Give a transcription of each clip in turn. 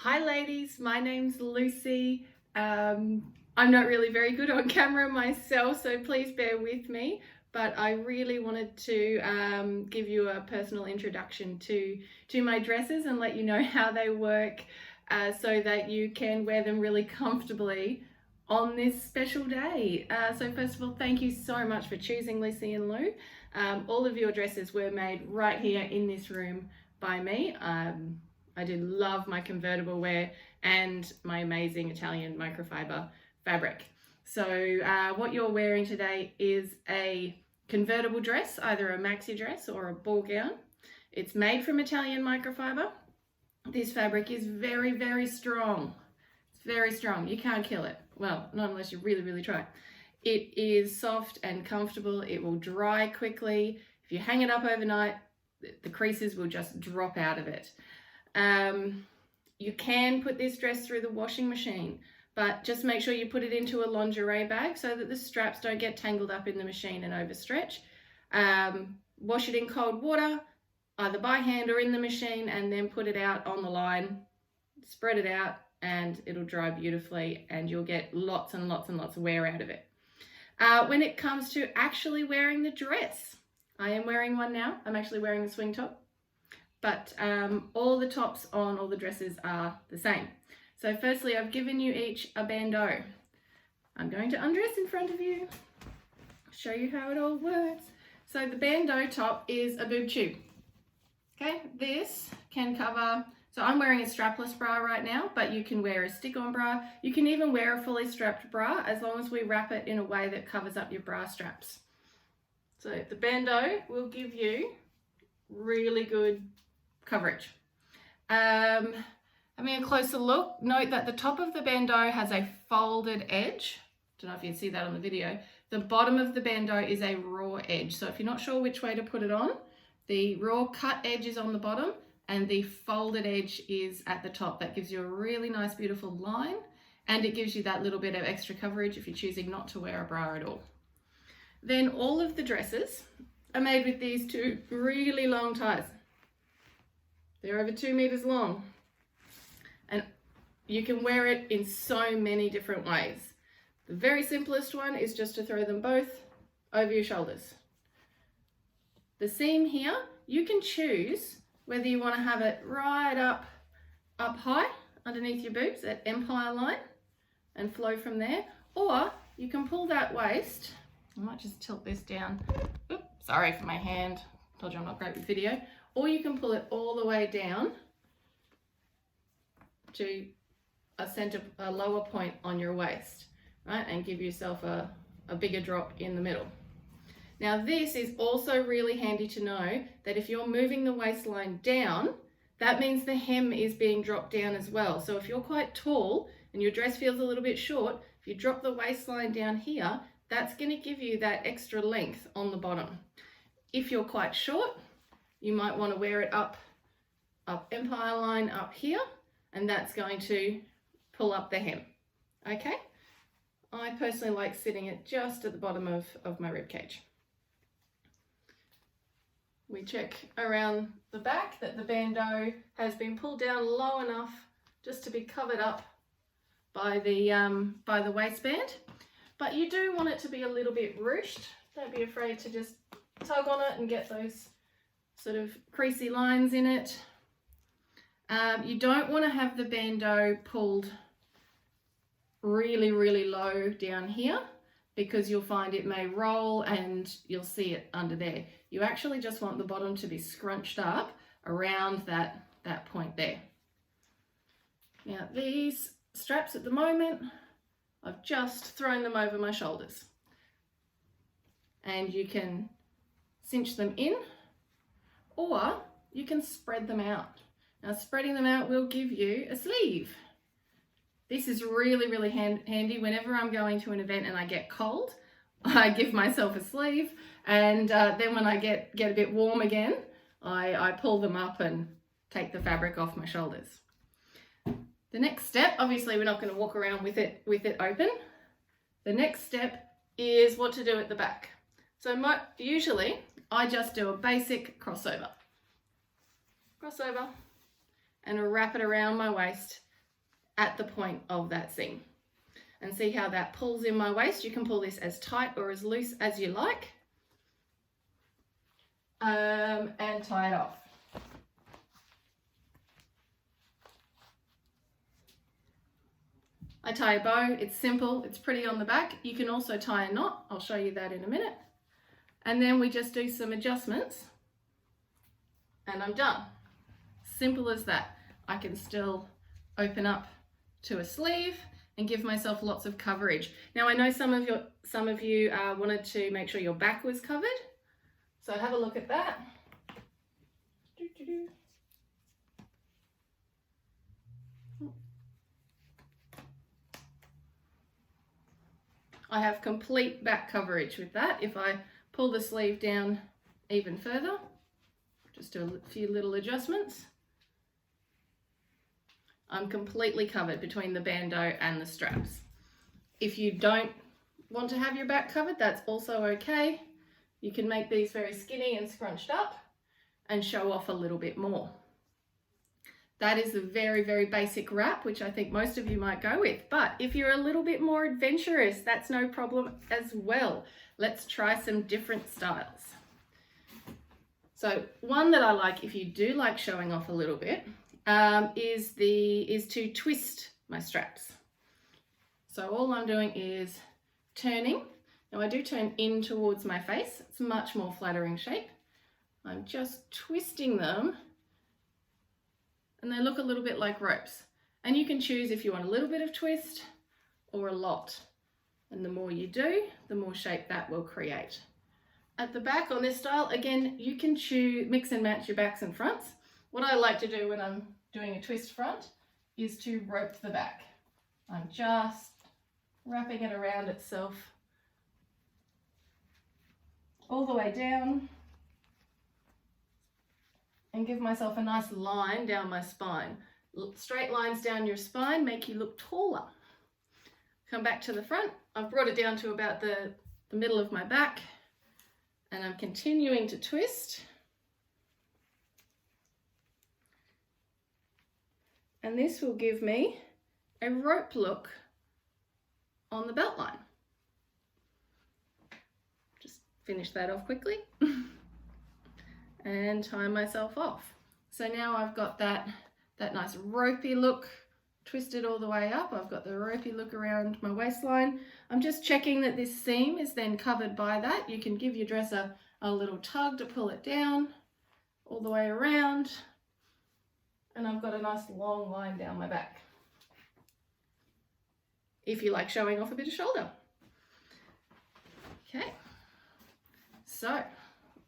Hi ladies, my name's Lucy. I'm not really very good on camera myself, so please bear with me, but I really wanted to give you a personal introduction to my dresses and let you know how they work so that you can wear them really comfortably on this special day. So first of all, thank you so much for choosing Lucy and Lou. All of your dresses were made right here in this room by me. I do love my convertible wear and my amazing Italian microfiber fabric. So what you're wearing today is a convertible dress, either a maxi dress or a ball gown. It's made from Italian microfiber. This fabric is very, very strong. It's very strong. You can't kill it. Well, not unless you really, really try. It is soft and comfortable. It will dry quickly. If you hang it up overnight, the creases will just drop out of it. You can put this dress through the washing machine, but just make sure you put it into a lingerie bag so that the straps don't get tangled up in the machine and overstretch. Wash it in cold water, either by hand or in the machine, and then put it out on the line, spread it out, and it'll dry beautifully and you'll get lots and lots and lots of wear out of it. When it comes to actually wearing the dress, I am wearing one now. I'm actually wearing the swing top. But all the tops on all the dresses are the same. So firstly, I've given you each a bandeau. I'm going to undress in front of you, show you how it all works. So the bandeau top is a boob tube. Okay, this can cover, so I'm wearing a strapless bra right now, but you can wear a stick-on bra. You can even wear a fully strapped bra as long as we wrap it in a way that covers up your bra straps. So the bandeau will give you really good coverage. Having a closer look, note that the top of the bandeau has a folded edge. Don't know if you can see that on the video. The bottom of the bandeau is a raw edge. So if you're not sure which way to put it on, the raw cut edge is on the bottom and the folded edge is at the top. That gives you a really nice, beautiful line, and it gives you that little bit of extra coverage if you're choosing not to wear a bra at all. Then all of the dresses are made with these two really long ties. They're over 2 meters long, and you can wear it in so many different ways. The very simplest one is just to throw them both over your shoulders. The seam here, you can choose whether you want to have it right up high underneath your boobs at empire line and flow from there, or you can pull that waist. I might just tilt this down. Oops, sorry for my hand. Told you I'm not great with video. Or you can pull it all the way down to a lower point on your waist, right? And give yourself a bigger drop in the middle. Now this is also really handy to know that if you're moving the waistline down, that means the hem is being dropped down as well. So if you're quite tall and your dress feels a little bit short, if you drop the waistline down here, that's going to give you that extra length on the bottom. If you're quite short, you might want to wear it up empire line up here, and that's going to pull up the hem. Okay, I personally like sitting it just at the bottom of my rib cage. We check around the back that the bandeau has been pulled down low enough just to be covered up by the waistband, but you do want it to be a little bit ruched. Don't be afraid to just tug on it and get those sort of creasy lines in it. You don't want to have the bandeau pulled really, really low down here because you'll find it may roll and you'll see it under there. You actually just want the bottom to be scrunched up around that point there. Now these straps at the moment, I've just thrown them over my shoulders, and you can cinch them in, or you can spread them out. Now spreading them out will give you a sleeve. This is really, really handy. Whenever I'm going to an event and I get cold, I give myself a sleeve, and then when I get a bit warm again, I pull them up and take the fabric off my shoulders. The next step, obviously we're not going to walk around with it open. The next step is what to do at the back. So usually I just do a basic crossover, and wrap it around my waist at the point of that seam. And see how that pulls in my waist. You can pull this as tight or as loose as you like. And tie it off. I tie a bow, it's simple, it's pretty on the back. You can also tie a knot, I'll show you that in a minute. And then we just do some adjustments and I'm done. Simple as that. I can still open up to a sleeve and give myself lots of coverage. Now I know some of you wanted to make sure your back was covered. So have a look at that. I have complete back coverage with that. If I pull the sleeve down even further, just do a few little adjustments, I'm completely covered between the bandeau and the straps. If you don't want to have your back covered, that's also okay. You can make these very skinny and scrunched up and show off a little bit more. That is a very, very basic wrap, which I think most of you might go with. But if you're a little bit more adventurous, that's no problem as well. Let's try some different styles. So one that I like, if you do like showing off a little bit, is to twist my straps. So all I'm doing is turning. Now I do turn in towards my face. It's a much more flattering shape. I'm just twisting them and they look a little bit like ropes. And you can choose if you want a little bit of twist or a lot. And the more you do, the more shape that will create. At the back on this style, again, you can choose, mix and match your backs and fronts. What I like to do when I'm doing a twist front is to rope the back. I'm just wrapping it around itself all the way down and give myself a nice line down my spine. Straight lines down your spine make you look taller. Come back to the front. I've brought it down to about the middle of my back and I'm continuing to twist. And this will give me a rope look on the belt line. Just finish that off quickly and tie myself off. So now I've got that nice ropey look twisted all the way up. I've got the ropey look around my waistline. I'm just checking that this seam is then covered by that. You can give your dress a little tug to pull it down all the way around. And I've got a nice long line down my back. If you like showing off a bit of shoulder. Okay, so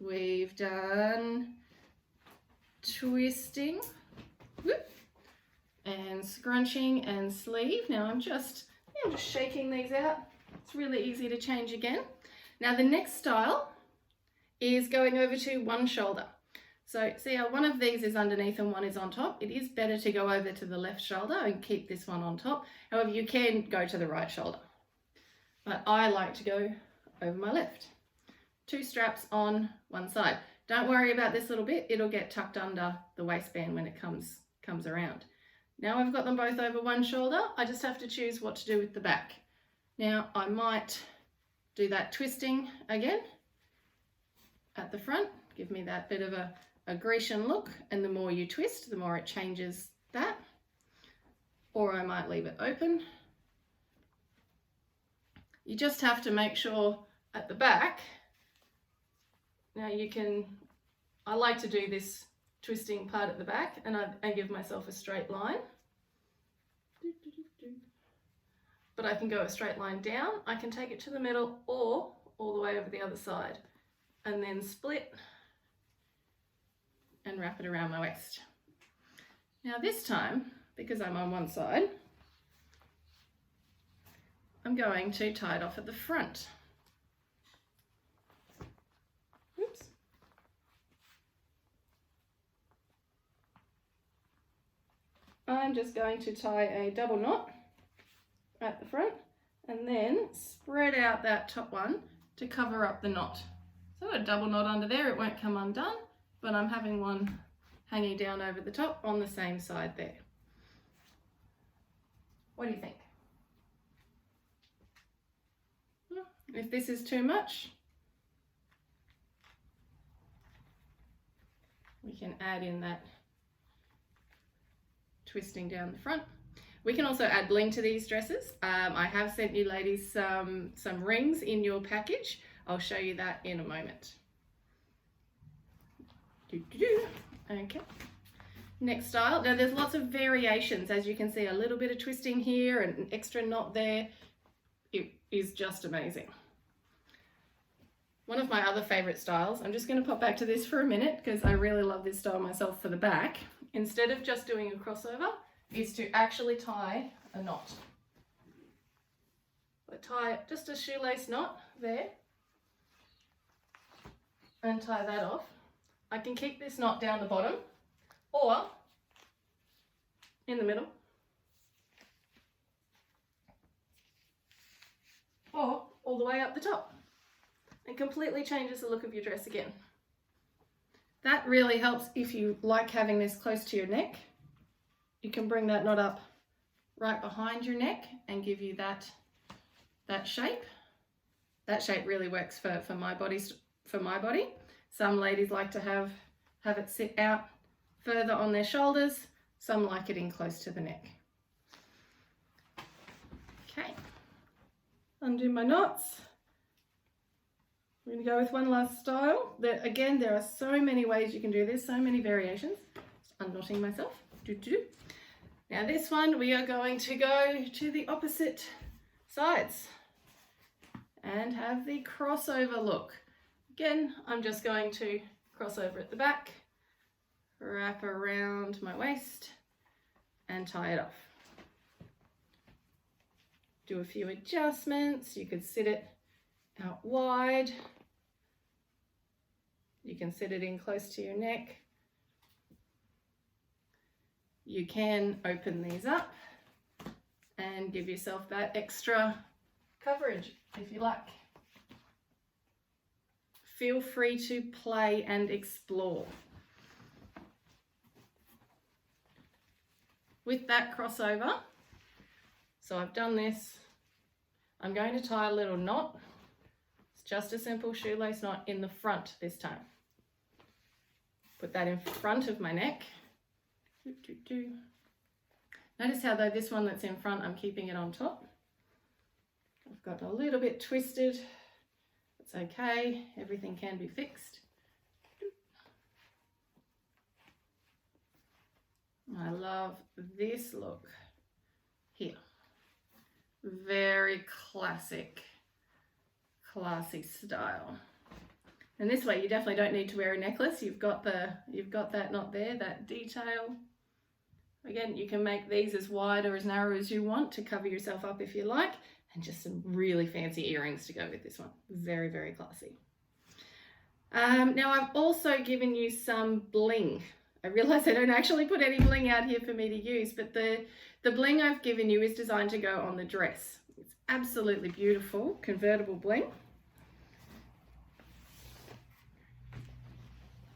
we've done twisting, whoop, and scrunching and sleeve. Now I'm just shaking these out. It's really easy to change again. Now the next style is going over to one shoulder. So see how one of these is underneath and one is on top. It is better to go over to the left shoulder and keep this one on top. However, you can go to the right shoulder. But I like to go over my left. 2 straps on one side. Don't worry about this little bit. It'll get tucked under the waistband when it comes around. Now I've got them both over one shoulder. I just have to choose what to do with the back. Now I might do that twisting again at the front. Give me that bit of a Grecian look, and the more you twist, the more it changes that. Or I might leave it open. You just have to make sure at the back, now you can, I like to do this twisting part at the back and I give myself a straight line. But I can go a straight line down, I can take it to the middle or all the way over the other side and then split and wrap it around my waist. Now this time, because I'm on one side, I'm going to tie it off at the front. Oops. I'm just going to tie a double knot at the front and then spread out that top one to cover up the knot. So a double knot under there, it won't come undone, but I'm having one hanging down over the top on the same side there. What do you think? If this is too much, we can add in that twisting down the front. We can also add bling to these dresses. I have sent you ladies some rings in your package. I'll show you that in a moment. Okay. Next style. Now there's lots of variations. As you can see, a little bit of twisting here and an extra knot there. It is just amazing. One of my other favorite styles, I'm just going to pop back to this for a minute because I really love this style myself for the back. Instead of just doing a crossover, is to actually tie a knot. I tie just a shoelace knot there and tie that off. I can keep this knot down the bottom or in the middle or all the way up the top, and completely changes the look of your dress again. That really helps if you like having this close to your neck. You can bring that knot up right behind your neck and give you that shape. That shape really works for my body. Some ladies like to have it sit out further on their shoulders. Some like it in close to the neck. Okay, undo my knots. We're going to go with one last style. Again, there are so many ways you can do this, so many variations. Just unknotting myself. Now this one, we are going to go to the opposite sides and have the crossover look. Again, I'm just going to cross over at the back, wrap around my waist and tie it off. Do a few adjustments. You could sit it out wide. You can sit it in close to your neck. You can open these up and give yourself that extra coverage if you like. Feel free to play and explore. With that crossover, so I've done this, I'm going to tie a little knot. It's just a simple shoelace knot in the front this time. Put that in front of my neck. Notice how though this one that's in front, I'm keeping it on top. I've got a little bit twisted. It's okay, everything can be fixed. I love this look here. Very classy style. And this way you definitely don't need to wear a necklace. You've got that knot there, that detail. Again, you can make these as wide or as narrow as you want to cover yourself up if you like, and just some really fancy earrings to go with this one. Very, very classy. Now I've also given you some bling. I realize I don't actually put any bling out here for me to use, but the bling I've given you is designed to go on the dress. It's absolutely beautiful, convertible bling.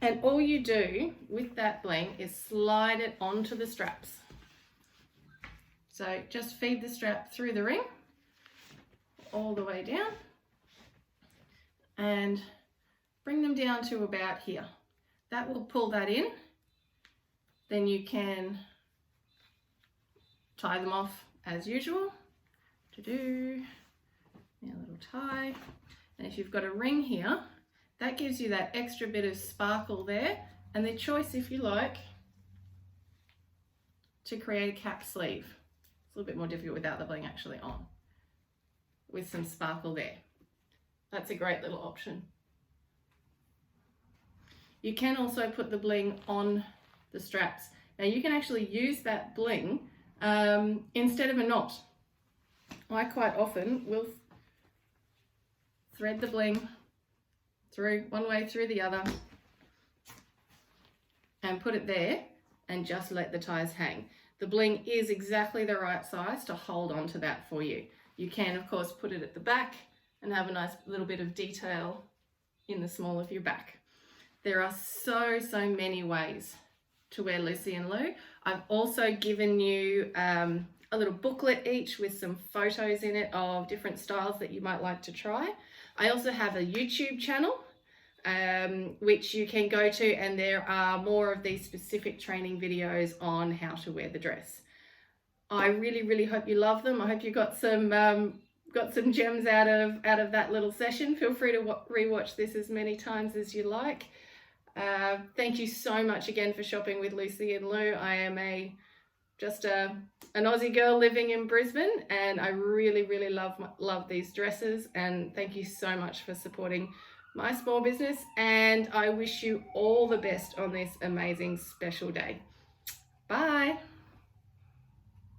And all you do with that bling is slide it onto the straps. So just feed the strap through the ring, all the way down, and bring them down to about here. That will pull that in. Then you can tie them off as usual. Now a little tie. And if you've got a ring here, that gives you that extra bit of sparkle there, and the choice, if you like, to create a cap sleeve. It's a little bit more difficult without the bling actually on, with some sparkle there. That's a great little option. You can also put the bling on the straps. Now you can actually use that bling instead of a knot. I quite often will thread the bling through one way through the other and put it there and just let the ties hang. The bling is exactly the right size to hold on to that for you. You can of course put it at the back and have a nice little bit of detail in the small of your back. There are so many ways to wear Lucy and Lou. I've also given you a little booklet each with some photos in it of different styles that you might like to try. I also have a YouTube channel which you can go to, and there are more of these specific training videos on how to wear the dress. I really hope you love them. I hope you got some gems out of that little session. Feel free to rewatch this as many times as you like. Thank you so much again for shopping with Lucy and Lou. I am just an Aussie girl living in Brisbane, and I really love these dresses, and thank you so much for supporting my small business, and I wish you all the best on this amazing special day. Bye.